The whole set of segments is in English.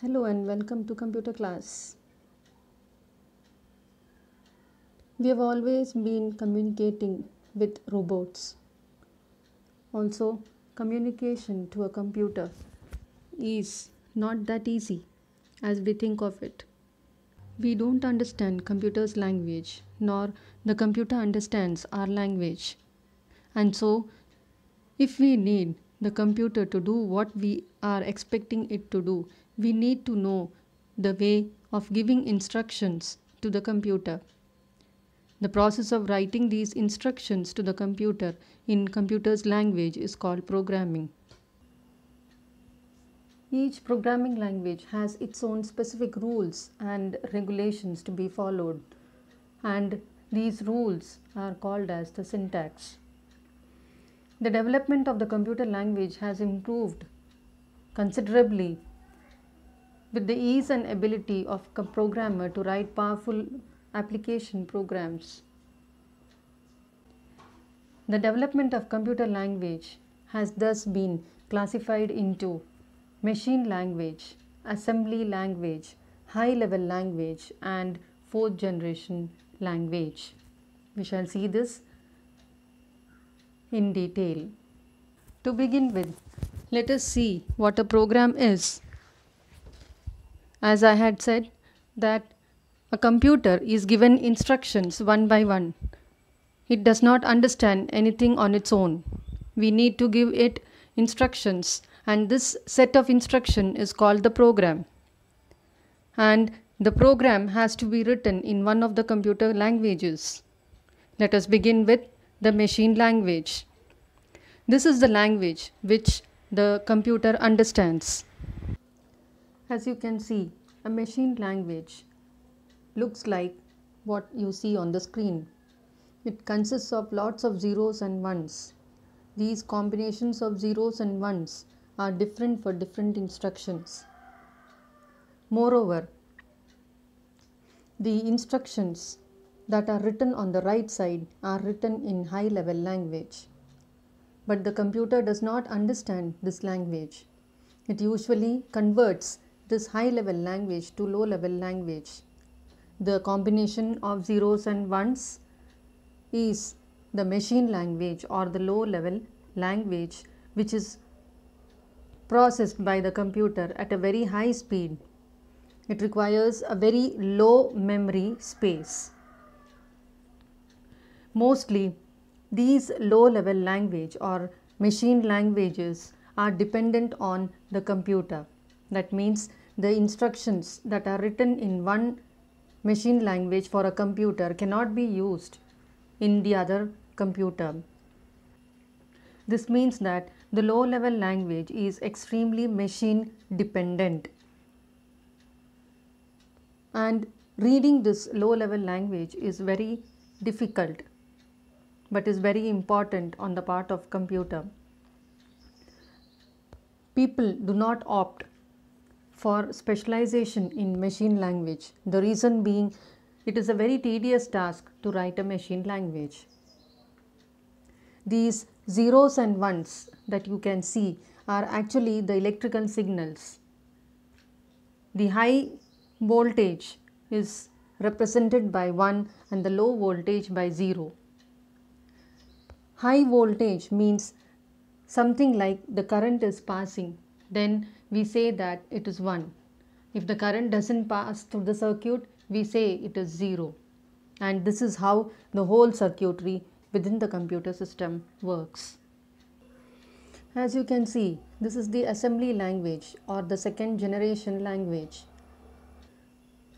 Hello and welcome to computer class. We have always been communicating with robots. Also, communication to a computer is not that easy as we think of it. We don't understand computer's language, nor the computer understands our language. And so, if we need the computer to do what we are expecting it to do, we need to know the way of giving instructions to the computer. The process of writing these instructions to the computer in computer's language is called programming. Each programming language has its own specific rules and regulations to be followed, and these rules are called as the syntax. The development of the computer language has improved considerably with the ease and ability of a programmer to write powerful application programs. The development of computer language has thus been classified into machine language, assembly language, high-level language, and fourth generation language. We shall see this in detail. To begin with, let us see what a program is. As I had said, that a computer is given instructions one by one. It does not understand anything on its own. We need to give it instructions, and this set of instruction is called the program. And the program has to be written in one of the computer languages. Let us begin with the machine language. This is the language which the computer understands. As you can see, a machine language looks like what you see on the screen. It consists of lots of zeros and ones. These combinations of zeros and ones are different for different instructions. Moreover, the instructions that are written on the right side are written in high-level language. But the computer does not understand this language. It usually converts this high-level language to low-level language. The combination of zeros and ones is the machine language or the low-level language, which is processed by the computer at a very high speed. It requires a very low memory space. Mostly, these low-level language or machine languages are dependent on the computer. That means the instructions that are written in one machine language for a computer cannot be used in the other computer. This means that the low-level language is extremely machine dependent. And reading this low-level language is very difficult, but is very important on the part of computer. People do not opt for specialization in machine language. The reason being, it is a very tedious task to write a machine language. These zeros and ones that you can see are actually the electrical signals. The high voltage is represented by 1 and the low voltage by 0. High voltage means something like the current is passing, then we say that it is 1. If the current doesn't pass through the circuit, we say it is 0. And this is how the whole circuitry within the computer system works. As you can see, this is the assembly language or the second generation language.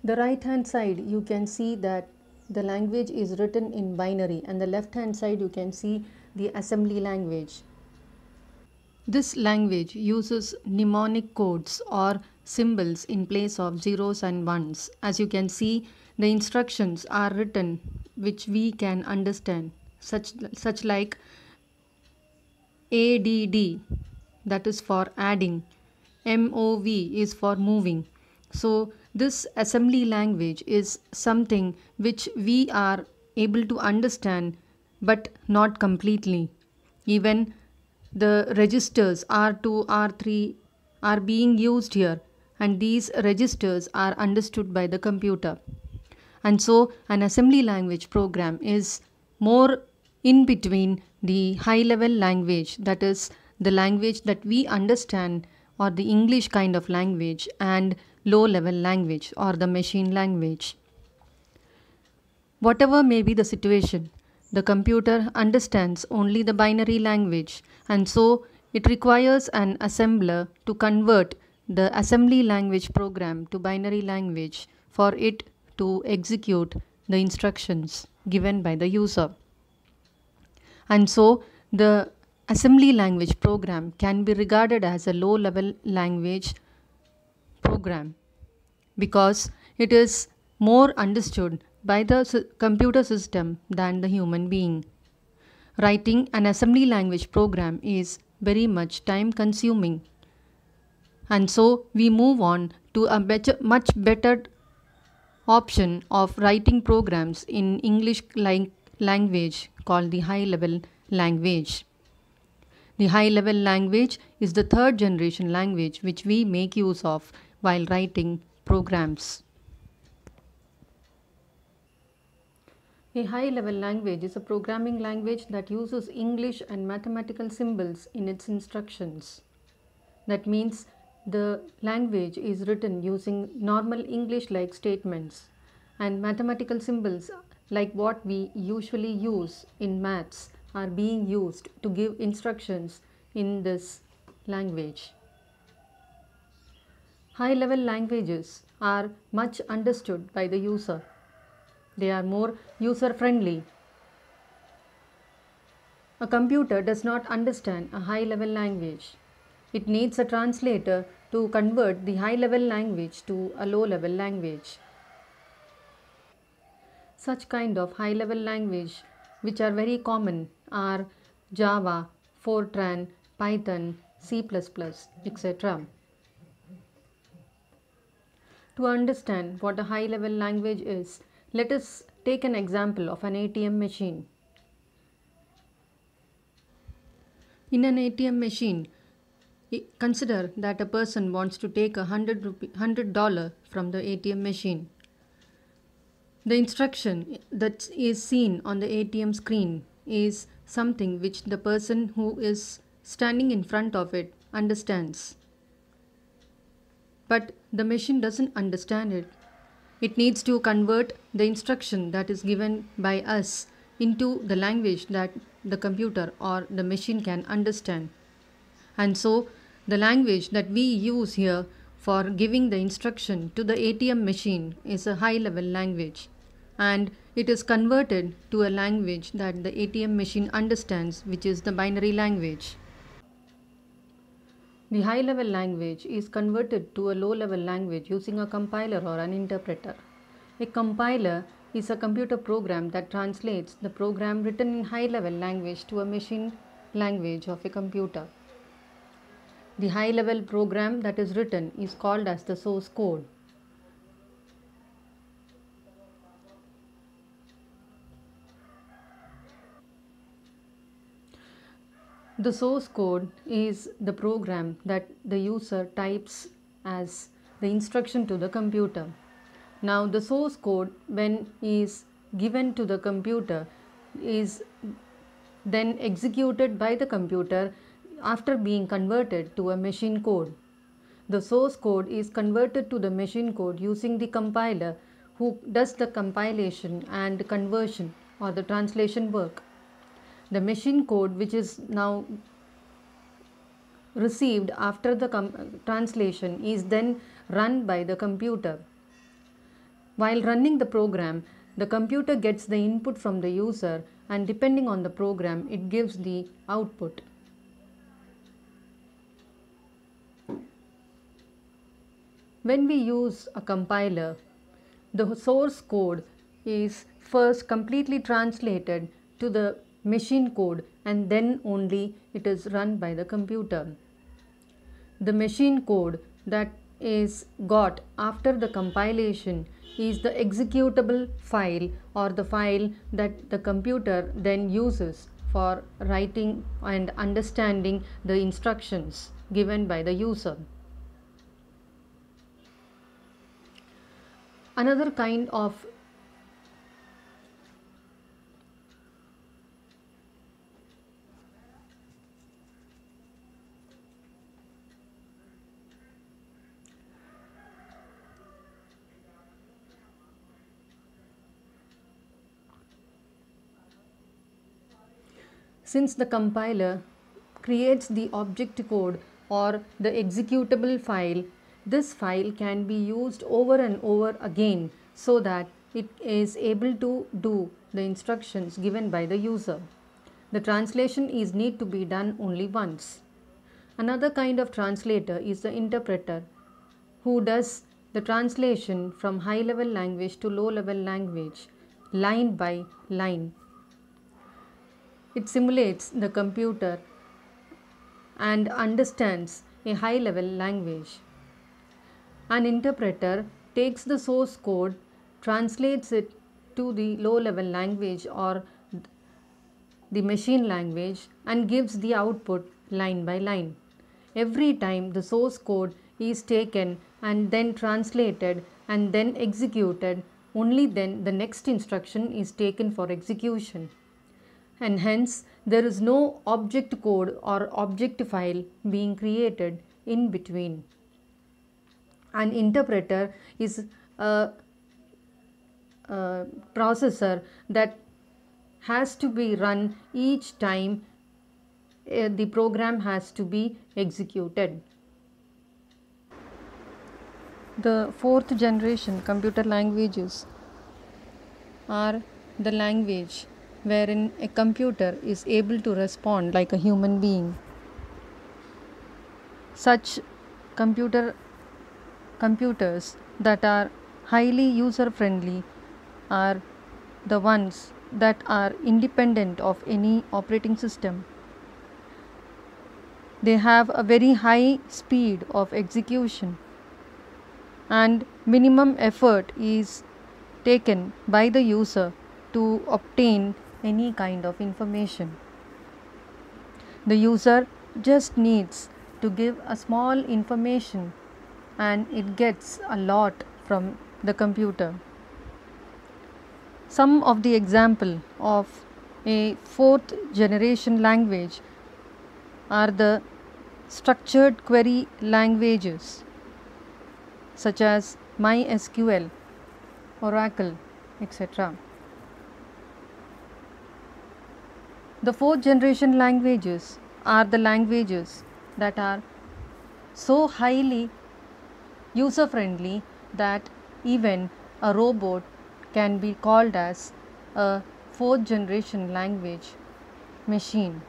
The right hand side you can see that the language is written in binary, and the left hand side you can see the assembly language. This language uses mnemonic codes or symbols in place of zeros and ones. As you can see, the instructions are written which we can understand, such like ADD, that is for adding, MOV is for moving. So this assembly language is something which we are able to understand, but not completely. Even the registers R2, R3 are being used here, and these registers are understood by the computer. And so, an assembly language program is more in between the high level language, that is, the language that we understand, or the English kind of language, and low level language, or the machine language. Whatever may be the situation, the computer understands only the binary language, and so it requires an assembler to convert the assembly language program to binary language for it to execute the instructions given by the user. And so the assembly language program can be regarded as a low level language program because it is more understood by the computer system than the human being. Writing an assembly language program is very much time consuming, and so we move on to a much better option of writing programs in English language called the high level language. The high level language is the third generation language which we make use of while writing programs. A high level language is a programming language that uses English and mathematical symbols in its instructions. That means the language is written using normal English like statements, and mathematical symbols like what we usually use in maths are being used to give instructions in this language. High level languages are much understood by the user. They are more user friendly. A computer does not understand a high level language. It needs a translator to convert the high level language to a low level language. Such kind of high level language which are very common are Java, Fortran, Python, C++, etc. To understand what a high level language is, let us take an example of an ATM machine. In an ATM machine, consider that a person wants to take $100 from the ATM machine. The instruction that is seen on the ATM screen is something which the person who is standing in front of it understands. But the machine doesn't understand it. It needs to convert the instruction that is given by us into the language that the computer or the machine can understand. And so the language that we use here for giving the instruction to the ATM machine is a high level language, and it is converted to a language that the ATM machine understands, which is the binary language. The high level language is converted to a low level language using a compiler or an interpreter. A compiler is a computer program that translates the program written in high level language to a machine language of a computer. The high level program that is written is called as the source code. The source code is the program that the user types as the instruction to the computer. Now the source code, when is given to the computer, is then executed by the computer after being converted to a machine code. The source code is converted to the machine code using the compiler, who does the compilation and conversion or the translation work. The machine code, which is now received after the translation, is then run by the computer. While running the program, the computer gets the input from the user, and depending on the program, it gives the output. When we use a compiler, the source code is first completely translated to the machine code, and then only it is run by the computer. The machine code that is got after the compilation is the executable file, or the file that the computer then uses for writing and understanding the instructions given by the user. Another kind of since the compiler creates the object code or the executable file, this file can be used over and over again so that it is able to do the instructions given by the user. The translation is need to be done only once. Another kind of translator is the interpreter, who does the translation from high level language to low level language line by line. It simulates the computer and understands a high level language. An interpreter takes the source code, translates it to the low level language or the machine language, and gives the output line by line. Every time the source code is taken and then translated and then executed, only then the next instruction is taken for execution. And hence there is no object code or object file being created in between. An interpreter is a processor that has to be run each time the program has to be executed. The fourth generation computer languages are the language wherein a computer is able to respond like a human being. Such computers that are highly user friendly are the ones that are independent of any operating system. They have a very high speed of execution and minimum effort is taken by the user to obtain any kind of information. The user just needs to give a small information and it gets a lot from the computer. Some of the example of a fourth generation language are the structured query languages such as MySQL, Oracle, etc. The fourth generation languages are the languages that are so highly user friendly that even a robot can be called as a fourth generation language machine.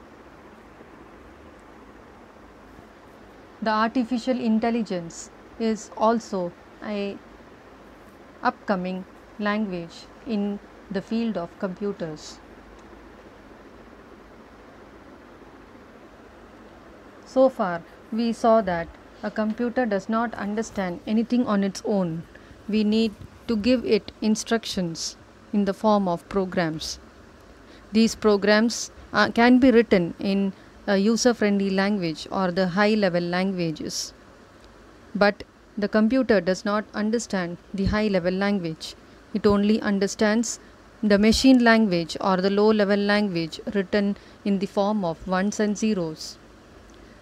The artificial intelligence is also a upcoming language in the field of computers. So far, we saw that a computer does not understand anything on its own. We need to give it instructions in the form of programs. These programs can be written in a user-friendly language or the high-level languages. But the computer does not understand the high-level language. It only understands the machine language or the low-level language written in the form of ones and zeros.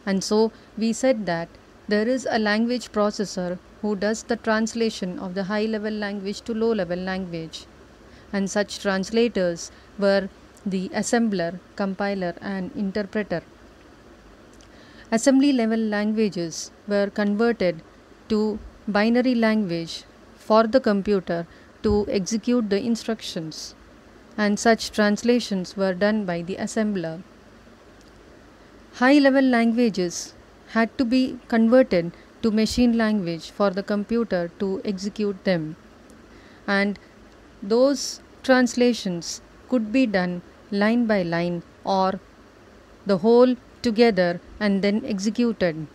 And so we said that there is a language processor who does the translation of the high level language to low level language. And such translators were the assembler, compiler, and interpreter. Assembly level languages were converted to binary language for the computer to execute the instructions, and such translations were done by the assembler. High level languages had to be converted to machine language for the computer to execute them, and those translations could be done line by line or the whole together and then executed.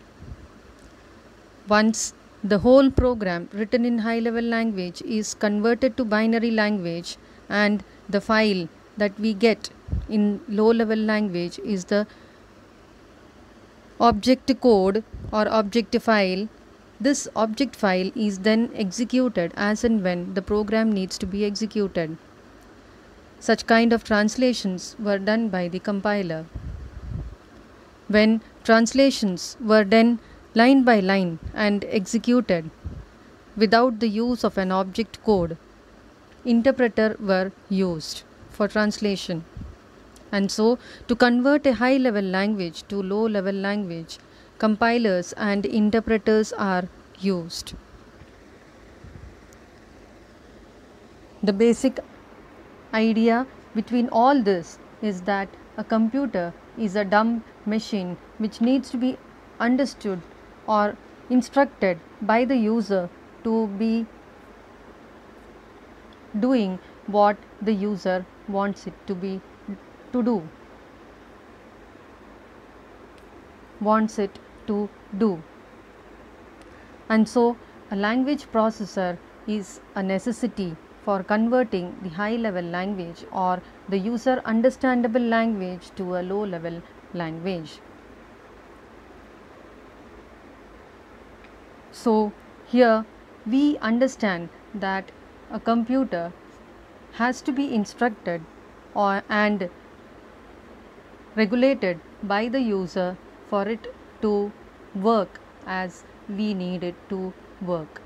Once the whole program written in high level language is converted to binary language, and the file that we get in low level language is the object code or object file, This object file is then executed as and when the program needs to be executed. Such kind of translations were done by the compiler. When translations were done line by line and executed without the use of an object code, interpreter were used for translation. And so, to convert a high level language to low level language, compilers and interpreters are used. The basic idea between all this is that a computer is a dumb machine which needs to be understood or instructed by the user to be doing what the user wants it to be do. And so a language processor is a necessity for converting the high level language or the user understandable language to a low level language. So here we understand that a computer has to be instructed and regulated by the user for it to work as we need it to work.